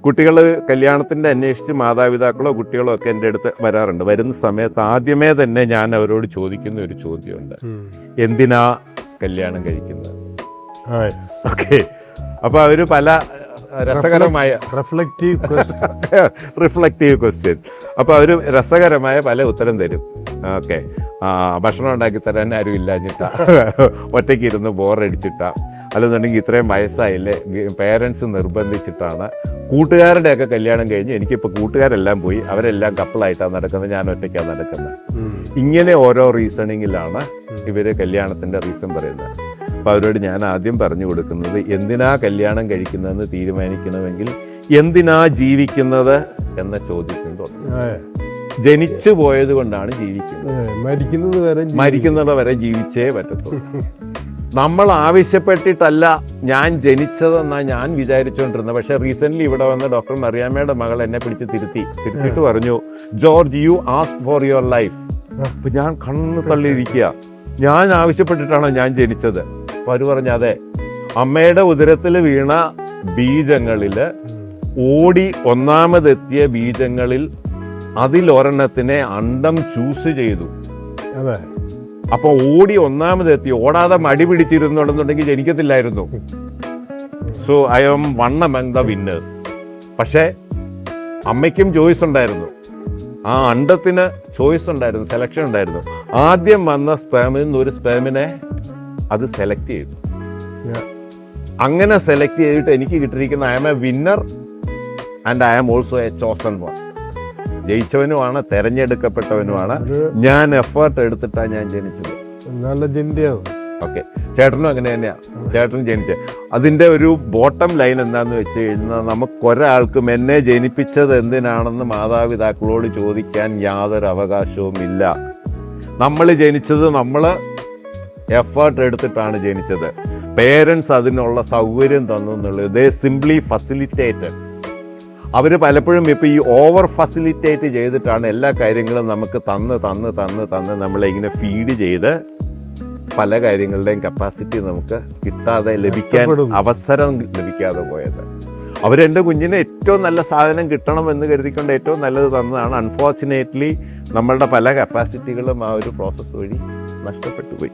കുട്ടികൾ കല്യാണത്തിൻ്റെ അന്വേഷിച്ച് മാതാപിതാക്കളോ കുട്ടികളോ ഒക്കെ എൻ്റെ അടുത്ത് വരാറുണ്ട്. വരുന്ന സമയത്ത് ആദ്യമേ തന്നെ ഞാൻ അവരോട് ചോദിക്കുന്ന ഒരു ചോദ്യമുണ്ട്, എന്തിനാ കല്യാണം കഴിക്കുന്നത്? ഓക്കെ, അപ്പോൾ അവർ പല രസകരമായ റിഫ്ലക്റ്റീവ് ക്വസ്റ്റ്യൻ, അപ്പോൾ അവർ രസകരമായ പല ഉത്തരം തരും. ഓക്കെ, ഭക്ഷണം ഉണ്ടാക്കി തരാൻ ആരും ഇല്ലാഞ്ഞിട്ടാ, ഒറ്റയ്ക്ക് ഇരുന്ന് ബോറടിച്ചിട്ടാ, അല്ലെന്നുണ്ടെങ്കിൽ ഇത്രയും വയസ്സായില്ലേ പേരൻസ് നിർബന്ധിച്ചിട്ടാണ്, കൂട്ടുകാരുടെയൊക്കെ കല്യാണം കഴിഞ്ഞ് എനിക്കിപ്പോൾ കൂട്ടുകാരെല്ലാം പോയി, അവരെല്ലാം കപ്പിളായിട്ടാണ് നടക്കുന്നത്, ഞാൻ ഒറ്റയ്ക്കാണ് നടക്കുന്നത്. ഇങ്ങനെ ഓരോ റീസണിങ്ങിലാണ് ഇവർ കല്യാണത്തിൻ്റെ റീസൺ പറയുന്നത്. അപ്പോൾ അവരോട് ഞാൻ ആദ്യം പറഞ്ഞു കൊടുക്കുന്നത്, എന്തിനാ കല്യാണം കഴിക്കുന്നതെന്ന് തീരുമാനിക്കണമെങ്കിൽ എന്തിനാ ജീവിക്കുന്നത് എന്ന ചോദ്യത്തിന് തുടങ്ങും. ജനിച്ചു പോയത് കൊണ്ടാണ് ജീവിക്കുന്നത്, മരിക്കുന്നത് വരെ ജീവിച്ചേ പറ്റത്തുള്ളൂ. നമ്മൾ ആവശ്യപ്പെട്ടിട്ടല്ല ഞാൻ ജനിച്ചതെന്നാണ് ഞാൻ വിചാരിച്ചുകൊണ്ടിരുന്നത്. പക്ഷെ റീസെന്റ് ഇവിടെ വന്ന ഡോക്ടർ മറിയാമ്മയുടെ മകൾ എന്നെ പിടിച്ച് തിരുത്തിയിട്ട് പറഞ്ഞു, George you ask for your life. അപ്പൊ ഞാൻ കണ്ണ് തള്ളിയിരിക്കുക, ഞാൻ ആവശ്യപ്പെട്ടിട്ടാണോ ഞാൻ ജനിച്ചത്? അപ്പൊ അവര് പറഞ്ഞു, അതെ, അമ്മയുടെ ഉദരത്തിൽ വീണ ബീജങ്ങളിൽ ഓടി ഒന്നാമതെത്തിയ ബീജങ്ങളിൽ അതിലൊരെണ്ണത്തിനെ അണ്ടം ചൂസ് ചെയ്തു. അപ്പൊ ഓടി ഒന്നാമതെത്തി, ഓടാതെ മടി പിടിച്ചിരുന്നുണ്ടെന്നുണ്ടെങ്കിൽ ജനിക്കത്തില്ലായിരുന്നു. So I am one among the winners. പക്ഷെ അമ്മയ്ക്കും ചോയ്സ് ഉണ്ടായിരുന്നു, ആ അണ്ടത്തിന് ചോയ്സ് ഉണ്ടായിരുന്നു, സെലക്ഷൻ ഉണ്ടായിരുന്നു. ആദ്യം വന്ന സ്പേമിൽ നിന്ന് ഒരു സ്പേമിനെ അത് സെലക്ട് ചെയ്തു. അങ്ങനെ സെലക്ട് ചെയ്തിട്ട് എനിക്ക് കിട്ടിയിരിക്കുന്ന I am a winner and I am also a chosen one. ജയിച്ചവനുമാണ്, തെരഞ്ഞെടുക്കപ്പെട്ടവനുമാണ്. ഞാൻ എഫേർട്ട് എടുത്തിട്ടാണ് ഞാൻ ജനിച്ചത്. നല്ല ചിന്തയാവും. ഓക്കെ, ചേട്ടനും അങ്ങനെ തന്നെയാണ്. ചേട്ടൻ ജനിച്ചത് അതിൻ്റെ ഒരു ബോട്ടം ലൈൻ എന്താന്ന് വെച്ച് കഴിഞ്ഞാൽ, നമുക്കൊരാൾക്കും എന്നെ ജനിപ്പിച്ചത് എന്തിനാണെന്ന് മാതാപിതാക്കളോട് ചോദിക്കാൻ യാതൊരു അവകാശവും ഇല്ല. നമ്മൾ ജനിച്ചത് നമ്മൾ എഫേർട്ട് എടുത്തിട്ടാണ് ജനിച്ചത്. പേരൻസ് അതിനുള്ള സൗകര്യം തന്നു എന്നുള്ളത്, ദേ സിംപ്ലി ഫെസിലിറ്റേറ്റഡ്. അവർ പലപ്പോഴും ഇപ്പോൾ ഈ ഓവർ ഫെസിലിറ്റേറ്റ് ചെയ്തിട്ടാണ് എല്ലാ കാര്യങ്ങളും നമുക്ക് തന്ന് നമ്മളെ ഇങ്ങനെ ഫീഡ് ചെയ്ത് പല കാര്യങ്ങളുടെയും കപ്പാസിറ്റി നമുക്ക് കിട്ടാതെ ലഭിക്കാൻ അവസരം ലഭിക്കാതെ പോയത്. അവരെൻ്റെ കുഞ്ഞിന് ഏറ്റവും നല്ല സാധനം കിട്ടണമെന്ന് കരുതിക്കൊണ്ട് ഏറ്റവും നല്ലത് തന്നതാണ്. അൺഫോർച്ചുനേറ്റ്ലി നമ്മളുടെ പല കപ്പാസിറ്റികളും ആ ഒരു പ്രോസസ്സ് വഴി നഷ്ടപ്പെട്ടു പോയി.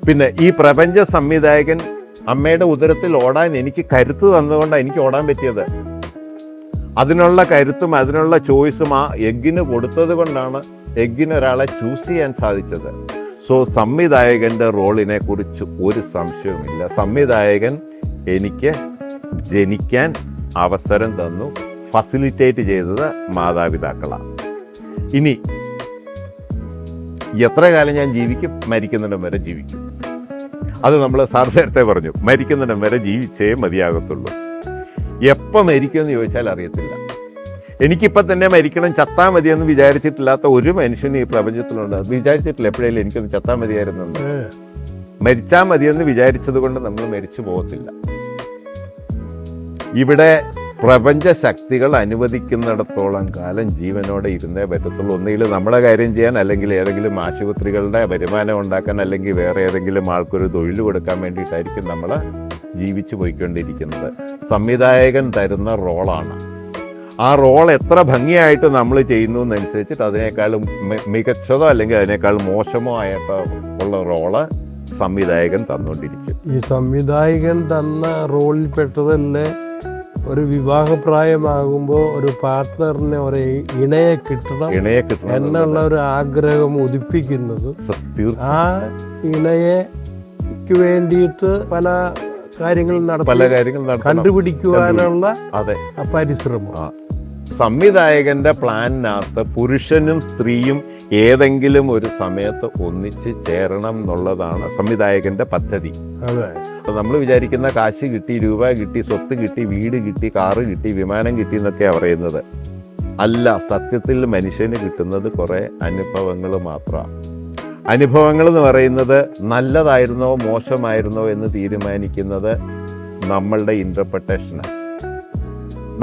പിന്നെ ഈ പ്രപഞ്ച സംവിധായകൻ അമ്മയുടെ ഉദരത്തിൽ ഓടാൻ എനിക്ക് കരുത്ത് തന്നതുകൊണ്ടാണ് എനിക്ക് ഓടാൻ പറ്റിയത്. അതിനുള്ള കരുത്തും അതിനുള്ള ചോയ്സും ആ എഗ്ഗിന് കൊടുത്തത് കൊണ്ടാണ് എഗ്ഗിന് ഒരാളെ ചൂസ് ചെയ്യാൻ സാധിച്ചത്. സോ സംവിധായകൻ്റെ റോളിനെ കുറിച്ച് ഒരു സംശയവുമില്ല. സംവിധായകൻ എനിക്ക് ജനിക്കാൻ അവസരം തന്നു, ഫെസിലിറ്റേറ്റ് ചെയ്തത് മാതാപിതാക്കളാണ്. ഇനി എത്ര കാലം ഞാൻ ജീവിക്കും? മരിക്കുന്നിടം വരെ ജീവിക്കും. അത് നമ്മൾ സാർ നേരത്തെ പറഞ്ഞു, മരിക്കുന്നിടം വരെ ജീവിച്ചേ മതിയാകത്തുള്ളൂ. എപ്പോൾ മരിക്കുമെന്ന് ചോദിച്ചാൽ അറിയത്തില്ല. എനിക്കിപ്പം തന്നെ മരിക്കണം, ചത്താ മതിയെന്ന് വിചാരിച്ചിട്ടില്ലാത്ത ഒരു മനുഷ്യനും ഈ പ്രപഞ്ചത്തിലുണ്ട്. വിചാരിച്ചിട്ടില്ല എപ്പോഴേലും എനിക്കൊന്ന് ചത്താ മതിയായിരുന്നുണ്ട്. മരിച്ചാൽ മതിയെന്ന് വിചാരിച്ചത് കൊണ്ട് നമ്മൾ മരിച്ചു പോകത്തില്ല. ഇവിടെ പ്രപഞ്ച ശക്തികൾ അനുവദിക്കുന്നിടത്തോളം കാലം ജീവനോടെ ഇരുന്നേ പറ്റത്തുള്ളൂ. ഒന്നുകിൽ നമ്മുടെ കാര്യം ചെയ്യാൻ, അല്ലെങ്കിൽ ഏതെങ്കിലും ആശുപത്രികളുടെ വരുമാനം ഉണ്ടാക്കാൻ, അല്ലെങ്കിൽ വേറെ ഏതെങ്കിലും ആൾക്കൊരു തൊഴിൽ കൊടുക്കാൻ വേണ്ടിയിട്ടായിരിക്കും നമ്മൾ ജീവിച്ചു പോയിക്കൊണ്ടിരിക്കുന്നത്. സംവിധായകൻ തരുന്ന റോളാണ്. ആ റോൾ എത്ര ഭംഗിയായിട്ട് നമ്മൾ ചെയ്യുന്നു എന്നനുസരിച്ചിട്ട് അതിനേക്കാളും മികച്ചതോ അല്ലെങ്കിൽ അതിനേക്കാൾ മോശമോ ആയിട്ട് ഉള്ള റോള് സംവിധായകൻ തന്നുകൊണ്ടിരിക്കും. ഈ സംവിധായകൻ തന്ന റോളിൽ പെട്ടതല്ലേ ഒരു വിവാഹപ്രായമാകുമ്പോൾ ഒരു പാർട്ട്ണറിനെ, ഒരു ഇണയെ കിട്ടണം എന്നുള്ള ഒരു ആഗ്രഹം ഉദിപ്പിക്കുന്നത്. ആ ഇണയ്ക്ക് വേണ്ടിയിട്ട് പല കാര്യങ്ങൾ കണ്ടുപിടിക്കുവാനുള്ള പരിശ്രമം. സംവിധായകന്റെ പ്ലാനിനകത്ത് പുരുഷനും സ്ത്രീയും ഏതെങ്കിലും ഒരു സമയത്ത് ഒന്നിച്ച് ചേരണം എന്നുള്ളതാണ് സംവിധായകന്റെ പദ്ധതി. നമ്മൾ വിചാരിക്കുന്ന കാശ് കിട്ടി, രൂപ കിട്ടി, സ്വത്ത് കിട്ടി, വീട് കിട്ടി, കാറ് കിട്ടി, വിമാനം കിട്ടി എന്നൊക്കെയാണ് പറയുന്നത്. അല്ല, സത്യത്തിൽ മനുഷ്യന് കിട്ടുന്നത് കുറെ അനുഭവങ്ങൾ മാത്രമാണ്. അനുഭവങ്ങൾ എന്ന് പറയുന്നത് നല്ലതായിരുന്നോ മോശമായിരുന്നോ എന്ന് തീരുമാനിക്കുന്നത് നമ്മളുടെ ഇൻ്റർപ്രിട്ടേഷനാണ്.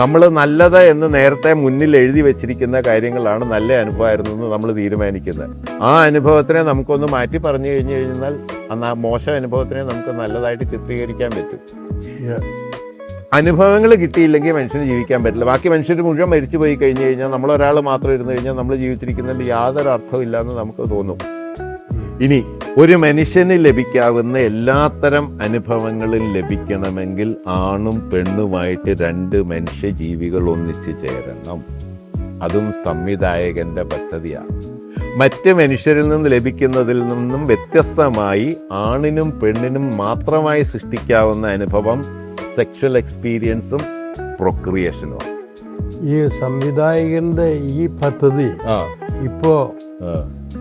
നമ്മൾ നല്ലത് എന്ന് നേരത്തെ മുന്നിൽ എഴുതി വെച്ചിരിക്കുന്ന കാര്യങ്ങളാണ് നല്ല അനുഭവമായിരുന്നു എന്ന് നമ്മൾ തീരുമാനിക്കുന്നത്. ആ അനുഭവത്തിനെ നമുക്കൊന്ന് മാറ്റി പറഞ്ഞു കഴിഞ്ഞാൽ ആ മോശം അനുഭവത്തിനെ നമുക്ക് നല്ലതായിട്ട് ചിത്രീകരിക്കാൻ പറ്റും. അനുഭവങ്ങൾ കിട്ടിയില്ലെങ്കിൽ മനുഷ്യന് ജീവിക്കാൻ പറ്റില്ല. ബാക്കി മനുഷ്യർ മുഴുവൻ മരിച്ചു പോയി കഴിഞ്ഞു കഴിഞ്ഞാൽ നമ്മളൊരാൾ മാത്രം ഇരുന്ന് കഴിഞ്ഞാൽ നമ്മൾ ജീവിച്ചിരിക്കുന്നതിൽ യാതൊരു അർത്ഥമില്ല എന്ന് നമുക്ക് തോന്നും. ഇനി ഒരു മനുഷ്യന് ലഭിക്കാവുന്ന എല്ലാത്തരം അനുഭവങ്ങളും ലഭിക്കണമെങ്കിൽ ആണും പെണ്ണുമായിട്ട് 2 മനുഷ്യജീവികൾ ഒന്നിച്ചു ചേരണം. അതും സംവിധായകന്റെ പദ്ധതിയാണ്. മറ്റ് മനുഷ്യരിൽ നിന്ന് ലഭിക്കുന്നതിൽ നിന്നും വ്യത്യസ്തമായി ആണിനും പെണ്ണിനും മാത്രമായി സൃഷ്ടിക്കാവുന്ന അനുഭവം സെക്ഷൽ എക്സ്പീരിയൻസും പ്രൊക്രിയേഷനും. ഈ സംവിധായകന്റെ ഈ പദ്ധതി ഇപ്പോ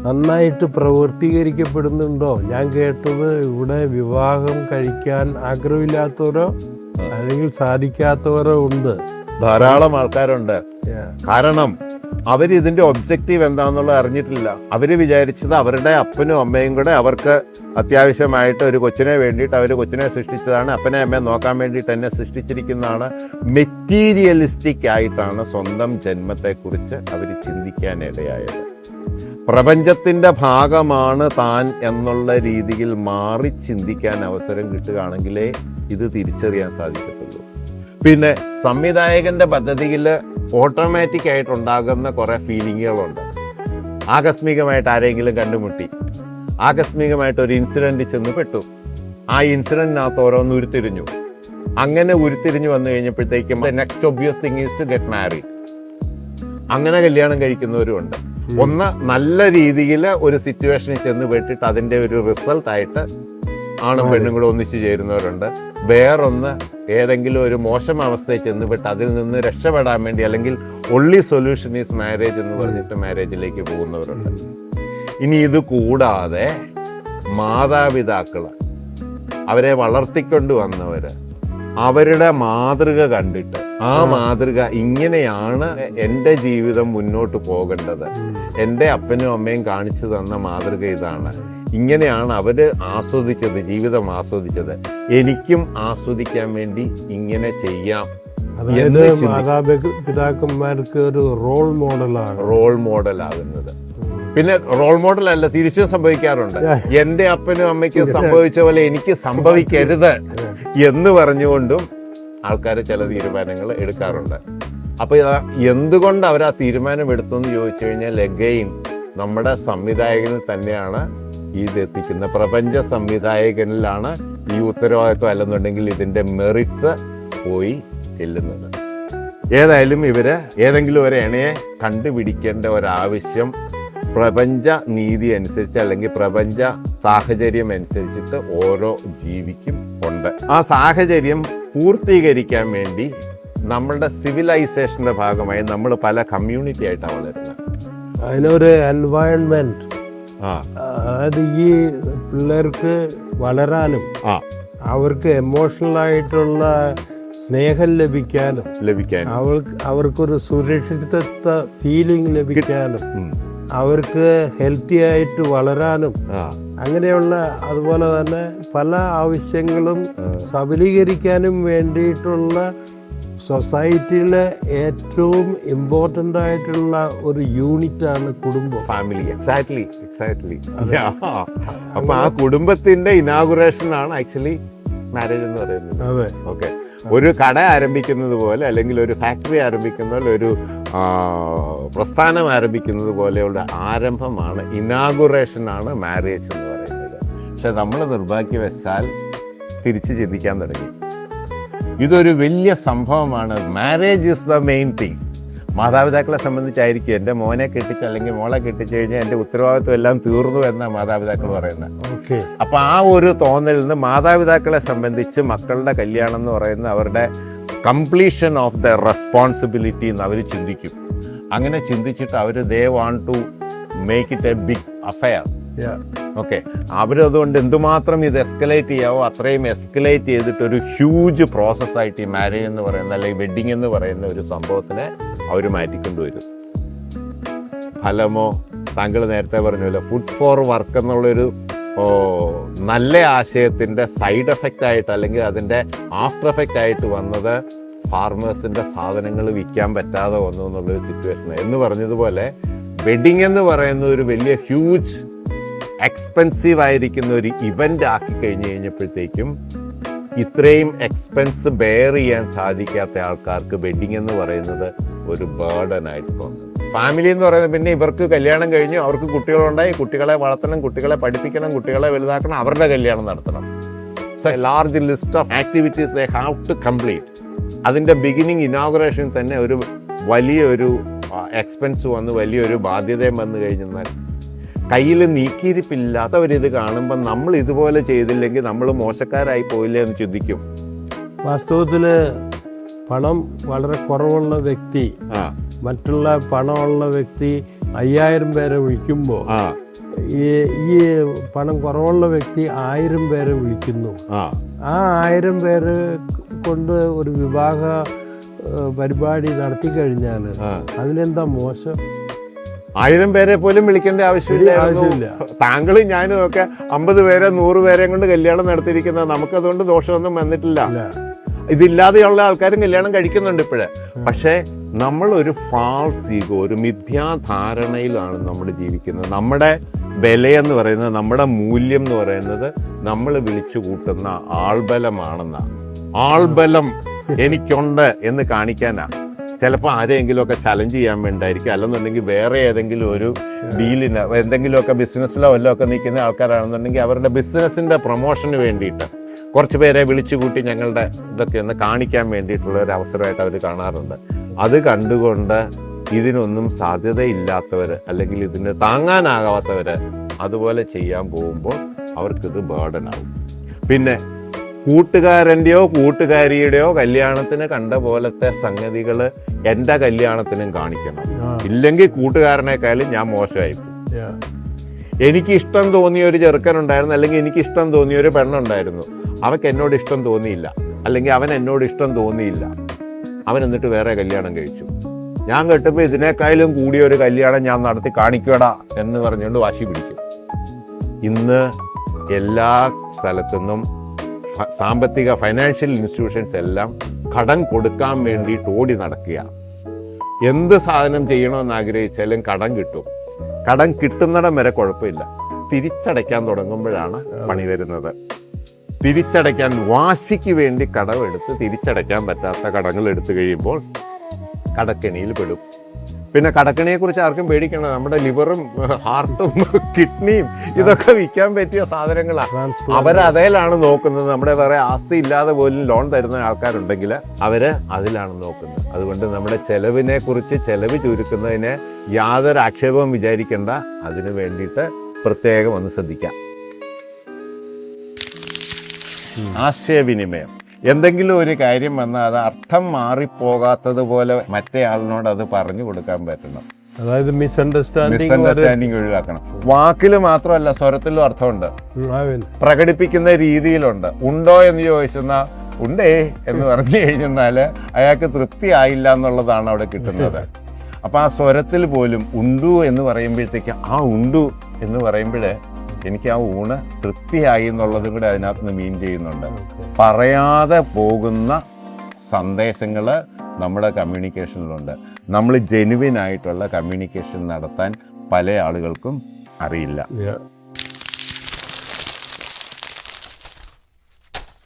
നന്നായിട്ട് പ്രവർത്തീകരിക്കപ്പെടുന്നുണ്ടോ? ഞാൻ കേട്ടത് ഇവിടെ വിവാഹം കഴിക്കാൻ ആഗ്രഹമില്ലാത്തവരോ അല്ലെങ്കിൽ സാധിക്കാത്തവരോ ഉണ്ട്. ധാരാളം ആൾക്കാരുണ്ട്. കാരണം അവരിതിന്റെ ഒബ്ജക്റ്റീവ് എന്താണെന്നുള്ളത് അറിഞ്ഞിട്ടില്ല. അവര് വിചാരിച്ചത് അവരുടെ അപ്പനും അമ്മയും കൂടെ അവർക്ക് അത്യാവശ്യമായിട്ട് ഒരു കൊച്ചിനെ വേണ്ടിയിട്ട് അവർ കൊച്ചിനെ സൃഷ്ടിച്ചതാണ്, അപ്പനെ അമ്മയെ നോക്കാൻ വേണ്ടിയിട്ട് എന്നെ സൃഷ്ടിച്ചിരിക്കുന്നതാണ്. മെറ്റീരിയലിസ്റ്റിക് ആയിട്ടാണ് സ്വന്തം ജന്മത്തെക്കുറിച്ച് അവർ ചിന്തിക്കാനിടയായത്. പ്രപഞ്ചത്തിന്റെ ഭാഗമാണ് താൻ എന്നുള്ള രീതിയിൽ മാറി ചിന്തിക്കാൻ അവസരം കിട്ടുകയാണെങ്കിലേ ഇത് തിരിച്ചറിയാൻ സാധിക്കത്തുള്ളൂ. പിന്നെ സംവിധായകന്റെ പദ്ധതിയിൽ ഓട്ടോമാറ്റിക് ആയിട്ടുണ്ടാകുന്ന കുറെ ഫീലിങ്ങുകളുണ്ട്. ആകസ്മികമായിട്ട് ആരെങ്കിലും കണ്ടുമുട്ടി, ആകസ്മികമായിട്ട് ഒരു ഇൻസിഡന്റ് ചെന്ന് പെട്ടു, ആ ഇൻസിഡന്റിനകത്ത് ഓരോന്ന് ഉരുത്തിരിഞ്ഞു. അങ്ങനെ ഉരുത്തിരിഞ്ഞു വന്നു കഴിഞ്ഞപ്പോഴത്തേക്കും next obvious thing is to get married. അങ്ങനെ കല്യാണം കഴിക്കുന്നവരുമുണ്ട്. ഒന്ന് നല്ല രീതിയിൽ ഒരു സിറ്റുവേഷനിൽ ചെന്ന് പെട്ടിട്ട് അതിന്റെ ഒരു റിസൾട്ടായിട്ട് ആണും പെണ്ണും കൂടെ ഒന്നിച്ചു ചേരുന്നവരുണ്ട്. വേറൊന്ന് ഏതെങ്കിലും ഒരു മോശം അവസ്ഥയിൽ ചെന്നുപെട്ട് അതിൽ നിന്ന് രക്ഷപ്പെടാൻ വേണ്ടി അല്ലെങ്കിൽ ഒൺലി സൊല്യൂഷൻ ഈസ് മാരേജ് എന്ന് പറഞ്ഞിട്ട് മാരേജിലേക്ക് പോകുന്നവരുണ്ട്. ഇനി ഇത് കൂടാതെ മാതാപിതാക്കള്, അവരെ വളർത്തിക്കൊണ്ട് വന്നവര്, അവരുടെ മാതൃക കണ്ടിട്ട് ആ മാതൃക ഇങ്ങനെയാണ് എൻ്റെ ജീവിതം മുന്നോട്ട് പോകേണ്ടത്, എൻ്റെ അപ്പനും അമ്മയും കാണിച്ചു തന്ന മാതൃക ഇതാണ്, ഇങ്ങനെയാണ് അവര് ആസ്വദിച്ചത്, ജീവിതം ആസ്വദിച്ചത്, എനിക്കും ആസ്വദിക്കാൻ വേണ്ടി ഇങ്ങനെ ചെയ്യാം. മാതാപിതാക്കന്മാർക്ക് ഒരു റോൾ മോഡലാകുന്നത്. പിന്നെ റോൾ മോഡൽ അല്ല, തിരിച്ചും സംഭവിക്കാറുണ്ട്. എൻ്റെ അപ്പനും അമ്മയ്ക്കും സംഭവിച്ച പോലെ എനിക്ക് സംഭവിക്കരുത് എന്ന് പറഞ്ഞുകൊണ്ടും ആൾക്കാർ ചില തീരുമാനങ്ങൾ എടുക്കാറുണ്ട്. അപ്പൊ എന്തുകൊണ്ട് അവർ ആ തീരുമാനം എടുത്തെന്ന് ചോദിച്ചു കഴിഞ്ഞാൽ എഗെയിൻ നമ്മുടെ സംവിധായകനിൽ തന്നെയാണ് ഇത് എത്തിക്കുന്നത്. പ്രപഞ്ച സംവിധായകനിലാണ് ഈ ഉത്തരവാദിത്വം, അല്ലെന്നുണ്ടെങ്കിൽ ഇതിന്റെ മെറിറ്റ്സ് പോയി ചെല്ലുന്നത്. ഏതായാലും ഇവര് ഏതെങ്കിലും ഒരു ഇണയെ കണ്ടുപിടിക്കേണ്ട ഒരാവശ്യം പ്രപഞ്ച നീതി അനുസരിച്ച് അല്ലെങ്കിൽ പ്രപഞ്ച സാഹചര്യം അനുസരിച്ചിട്ട് ഓരോ ജീവിക്കും ഉണ്ട്. ആ സാഹചര്യം പൂർത്തീകരിക്കാൻ വേണ്ടി നമ്മളുടെ സിവിലൈസേഷന്റെ ഭാഗമായി നമ്മൾ പല കമ്മ്യൂണിറ്റി ആയിട്ടാണ് വളരുന്നത്. അതിനൊരു എൻവയൺമെന്റ്, അതായത് ഈ പിള്ളേർക്ക് വളരാനും അവർക്ക് എമോഷണൽ ആയിട്ടുള്ള സ്നേഹം ലഭിക്കാനും അവർക്കൊരു സുരക്ഷിതത്വ ഫീലിംഗ് ലഭിക്കാനും അവർക്ക് ഹെൽത്തി ആയിട്ട് വളരാനും അങ്ങനെയുള്ള അതുപോലെ തന്നെ പല ആവശ്യങ്ങളും സബലീകരിക്കാനും വേണ്ടിയിട്ടുള്ള സൊസൈറ്റിയിലെ ഏറ്റവും ഇമ്പോർട്ടൻ്റ് ആയിട്ടുള്ള ഒരു യൂണിറ്റാണ് കുടുംബം, ഫാമിലി. എക്സാക്ട്ലി. അപ്പൊ ആ കുടുംബത്തിന്റെ ഇനാഗുറേഷൻ ആണ് ആക്ച്വലി മാരേജ് എന്ന് പറയുന്നത്. അതെ, ഓക്കെ. ഒരു കട ആരംഭിക്കുന്നത് പോലെ അല്ലെങ്കിൽ ഒരു ഫാക്ടറി ആരംഭിക്കുന്ന പോലെ ഒരു പ്രസ്ഥാനം ആരംഭിക്കുന്നത് പോലെയുള്ള ആരംഭമാണ്, ഇനാഗുറേഷനാണ് മാരേജ് എന്ന് പറയുന്നത്. പക്ഷെ നമ്മൾ നിർഭാഗ്യവശാൽ തിരിച്ച് ചിന്തിക്കാൻ തുടങ്ങി. ഇതൊരു വലിയ സംഭവമാണ്. Marriage is the main thing. മാതാപിതാക്കളെ സംബന്ധിച്ചായിരിക്കും എൻ്റെ മോനെ കെട്ടിച്ച് അല്ലെങ്കിൽ മോളെ കെട്ടിച്ചു കഴിഞ്ഞാൽ എൻ്റെ ഉത്തരവാദിത്വം എല്ലാം തീർന്നു എന്നാണ് മാതാപിതാക്കൾ പറയുന്നത്. അപ്പൊ ആ ഒരു തോന്നലിൽ നിന്ന് മാതാപിതാക്കളെ സംബന്ധിച്ച് മക്കളുടെ കല്യാണം എന്ന് പറയുന്നത് അവരുടെ കംപ്ലീഷൻ ഓഫ് ദ റെസ്പോൺസിബിലിറ്റി എന്ന് അവർ ചിന്തിക്കും. അങ്ങനെ ചിന്തിച്ചിട്ട് അവർ they want to make it a big affair. Okay. അവരതുകൊണ്ട് എന്തുമാത്രം ഇത് എസ്കലേറ്റ് ചെയ്യാവോ അത്രയും എസ്കലേറ്റ് ചെയ്തിട്ട് ഒരു ഹ്യൂജ് പ്രോസസ്സായിട്ട് ഈ മാരേജ് എന്ന് പറയുന്ന അല്ലെങ്കിൽ വെഡ്ഡിങ് എന്ന് പറയുന്ന ഒരു സംഭവത്തിനെ അവർ മാറ്റിക്കൊണ്ടുവരും. ഫലമോ താങ്കൾ നേരത്തെ പറഞ്ഞല്ലോ, ഫുഡ് ഫോർ വർക്ക് എന്നുള്ളൊരു നല്ല ആശയത്തിൻ്റെ സൈഡ് എഫക്റ്റ് ആയിട്ട് അല്ലെങ്കിൽ അതിൻ്റെ ആഫ്റ്റർ എഫക്റ്റ് ആയിട്ട് വന്നത് ഫാർമേഴ്സിൻ്റെ സാധനങ്ങൾ വിൽക്കാൻ പറ്റാതെ വന്നു എന്നുള്ളൊരു സിറ്റുവേഷൻ. എന്ന് പറഞ്ഞതുപോലെ വെഡ്ഡിങ് എന്ന് പറയുന്ന ഒരു വലിയ ഹ്യൂജ് എക്സ്പെൻസീവ് ആയിരിക്കുന്ന ഒരു ഇവൻ്റ് ആക്കി കഴിഞ്ഞപ്പോഴത്തേക്കും ഇത്രയും എക്സ്പെൻസ് ബെയർ ചെയ്യാൻ സാധിക്കാത്ത ആൾക്കാർക്ക് വെഡിങ് എന്ന് പറയുന്നത് ഒരു ബേർഡൻ ആയിട്ട് തോന്നുന്നു. ഫാമിലി എന്ന് പറയുന്നത് പിന്നെ ഇവർക്ക് കല്യാണം കഴിഞ്ഞു, അവർക്ക് കുട്ടികളുണ്ടായി, കുട്ടികളെ വളർത്തണം, കുട്ടികളെ പഠിപ്പിക്കണം, കുട്ടികളെ വലുതാക്കണം, അവരുടെ കല്യാണം നടത്തണം. So large list of activities they have to complete. അതിൻ്റെ ബിഗിനിങ് ഇനോഗ്രേഷൻ തന്നെ ഒരു വലിയൊരു എക്സ്പെൻസ് വന്ന് വലിയൊരു ബാധ്യതയും വന്നു കഴിഞ്ഞാൽ കയ്യിൽ നീക്കിയിരിപ്പില്ലാത്തവരിത് കാണുമ്പോൾ നമ്മൾ ഇതുപോലെ ചെയ്തില്ലെങ്കിൽ നമ്മൾ മോശക്കാരായി പോയില്ലേ എന്ന് ചിന്തിക്കും. വാസ്തവത്തിൽ പണം വളരെ കുറവുള്ള വ്യക്തി മറ്റുള്ള പണമുള്ള വ്യക്തി 5000 പേരെ വിളിക്കുമ്പോൾ ഈ പണം കുറവുള്ള വ്യക്തി 1000 പേരെ വിളിക്കുന്നു. ആ 1000 പേര് കൊണ്ട് ഒരു വിവാഹ പരിപാടി നടത്തി കഴിഞ്ഞാൽ അതിനെന്താ മോശം? 1000 പേരെ പോലും വിളിക്കേണ്ട ആവശ്യമില്ല. താങ്കളും ഞാനും ഒക്കെ 50 പേരെ 100 പേരെ കൊണ്ട് കല്യാണം നടത്തിയിരിക്കുന്നത് നമുക്കതുകൊണ്ട് ദോഷമൊന്നും വന്നിട്ടില്ല. ഇതില്ലാതെയുള്ള ആൾക്കാരും കല്യാണം കഴിക്കുന്നുണ്ട് ഇപ്പോഴേ. പക്ഷേ നമ്മൾ ഒരു ഫാൾസ് ഈഗോ, ഒരു മിഥ്യാധാരണയിലാണ് നമ്മൾ ജീവിക്കുന്നത്. നമ്മുടെ വിലയെന്ന് പറയുന്നത്, നമ്മുടെ മൂല്യം എന്ന് പറയുന്നത് നമ്മൾ വിളിച്ചു കൂട്ടുന്ന ആൾബലമാണെന്നാണ്. ആൾബലം എനിക്കുണ്ട് എന്ന് കാണിക്കാനാ. ചിലപ്പോൾ ആരെയെങ്കിലുമൊക്കെ ചലഞ്ച് ചെയ്യാൻ വേണ്ടായിരിക്കും, അല്ലെന്നുണ്ടെങ്കിൽ വേറെ ഏതെങ്കിലും ഒരു ഡീലിന് എന്തെങ്കിലുമൊക്കെ ബിസിനസ്സിലോ വല്ലതും ഒക്കെ നിൽക്കുന്ന ആൾക്കാരാണെന്നുണ്ടെങ്കിൽ അവരുടെ ബിസിനസ്സിൻ്റെ പ്രൊമോഷന് വേണ്ടിയിട്ട് കുറച്ച് പേരെ വിളിച്ചു കൂട്ടി ഞങ്ങളുടെ ഇതൊക്കെ ഒന്ന് കാണിക്കാൻ വേണ്ടിയിട്ടുള്ള ഒരു അവസരമായിട്ട് അവർ കാണാറുണ്ട്. അത് കണ്ടുകൊണ്ട് ഇതിനൊന്നും സാധ്യതയില്ലാത്തവർ അല്ലെങ്കിൽ ഇതിന് താങ്ങാനാകാത്തവർ അതുപോലെ ചെയ്യാൻ പോകുമ്പോൾ അവർക്കിത് ബേർഡനാവും. പിന്നെ കൂട്ടുകാരൻ്റെയോ കൂട്ടുകാരിയുടെയോ കല്യാണത്തിന് കണ്ട പോലത്തെ സംഗതികൾ എൻ്റെ കല്യാണത്തിനും കാണിക്കണം. ഇല്ലെങ്കിൽ കൂട്ടുകാരനേക്കാളും ഞാൻ മോശമായി പോകും. എനിക്ക് ഇഷ്ടം തോന്നിയ ഒരു ചെറുക്കനുണ്ടായിരുന്നു, അല്ലെങ്കിൽ എനിക്ക് ഇഷ്ടം തോന്നിയ ഒരു പെണ്ണുണ്ടായിരുന്നു. അവൾക്ക് എന്നോട് ഇഷ്ടം തോന്നിയില്ല, അല്ലെങ്കിൽ അവൻ എന്നോട് ഇഷ്ടം തോന്നിയില്ല. അവൻ എന്നിട്ട് വേറെ കല്യാണം കഴിച്ചു. ഞാൻ കേട്ടപ്പോൾ ഇതിനേക്കാളും കൂടിയ ഒരു കല്യാണം ഞാൻ നടത്തി കാണിക്കടാ എന്ന് പറഞ്ഞുകൊണ്ട് വാശി പിടിക്കും. ഇന്ന് എല്ലാ സ്ഥലത്തുനിന്നും സാമ്പത്തിക ഫൈനാൻഷ്യൽ ഇൻസ്റ്റിറ്റ്യൂഷൻസ് എല്ലാം കടം കൊടുക്കാൻ വേണ്ടിയിട്ട് ഓടി നടക്കുക. എന്ത് സാധനം ചെയ്യണമെന്ന് ആഗ്രഹിച്ചാലും കടം കിട്ടും. കടം കിട്ടുന്നിടം വരെ കുഴപ്പമില്ല. തിരിച്ചടയ്ക്കാൻ തുടങ്ങുമ്പോഴാണ് പണി വരുന്നത്. തിരിച്ചടയ്ക്കാൻ വാശിക്ക് വേണ്ടി കടമെടുത്ത് തിരിച്ചടയ്ക്കാൻ പറ്റാത്ത കടങ്ങൾ എടുത്തു കഴിയുമ്പോൾ കടക്കെണിയിൽ പെടും. പിന്നെ കടക്കെണിയെക്കുറിച്ച് ആർക്കും പേടിക്കണം. നമ്മുടെ ലിവറും ഹാർട്ടും കിഡ്നിയും ഇതൊക്കെ വിൽക്കാൻ പറ്റിയ സാധനങ്ങളാണ്. അവരതിലാണ് നോക്കുന്നത്. നമ്മുടെ വേറെ ആസ്തി ഇല്ലാതെ പോലും ലോൺ തരുന്ന ആൾക്കാരുണ്ടെങ്കിൽ അവര് അതിലാണ് നോക്കുന്നത്. അതുകൊണ്ട് നമ്മുടെ ചെലവിനെ കുറിച്ച്, ചെലവ് ചുരുക്കുന്നതിനെ യാതൊരു ആക്ഷേപവും വിചാരിക്കേണ്ട. അതിനു വേണ്ടിയിട്ട് പ്രത്യേകം ഒന്ന് ശ്രദ്ധിക്കാം. ആശയവിനിമയം. എന്തെങ്കിലും ഒരു കാര്യം വന്നാൽ അത് അർത്ഥം മാറിപ്പോകാത്തതുപോലെ മറ്റേ ആളിനോട് അത് പറഞ്ഞു കൊടുക്കാൻ പറ്റണം. അതായത് മിസ്അണ്ടർസ്റ്റാൻഡിങ് ഒഴിവാക്കണം. വാക്കിൽ മാത്രമല്ല, സ്വരത്തിലും അർത്ഥമുണ്ട്, പ്രകടിപ്പിക്കുന്ന രീതിയിലുണ്ട്. ഉണ്ടോ എന്ന് ചോദിച്ചെന്നാൽ ഉണ്ടേ എന്ന് പറഞ്ഞു കഴിഞ്ഞാൽ അയാൾക്ക് തൃപ്തി ആയില്ല എന്നുള്ളതാണ് അവിടെ കിട്ടുന്നത്. അപ്പം ആ സ്വരത്തിൽ പോലും ഉണ്ടു എന്ന് പറയുമ്പോഴത്തേക്ക് ആ ഉണ്ടു എന്ന് പറയുമ്പോഴേ എനിക്ക് ആ ഊണ് തൃപ്തിയായി എന്നുള്ളതും കൂടെ അതിനകത്ത് നിന്ന് മീൻ ചെയ്യുന്നുണ്ട്. പറയാതെ പോകുന്ന സന്ദേശങ്ങൾ നമ്മുടെ കമ്മ്യൂണിക്കേഷനിലുണ്ട്. നമ്മൾ ജെനുവിൻ ആയിട്ടുള്ള കമ്മ്യൂണിക്കേഷൻ നടത്താൻ പല ആളുകൾക്കും അറിയില്ല.